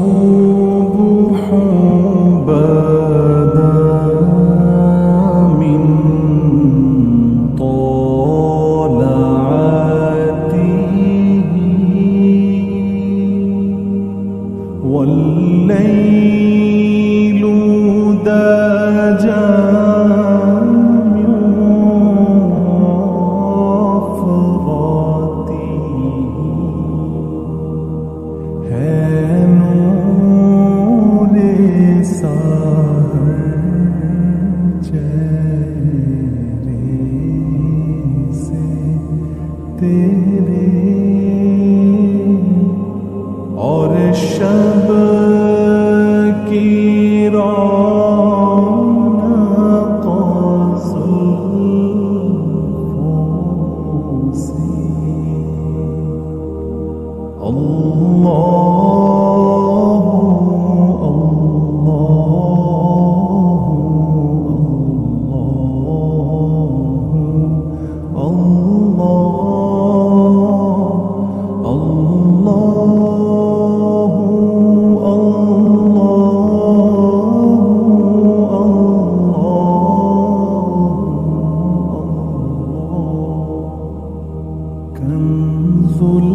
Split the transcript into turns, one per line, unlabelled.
الصبح بدا من طلعته والليل دجى من غفرته है नूर साहर चेहरे से तेरे और शब की रौनक जुल्फों से कंज़ुल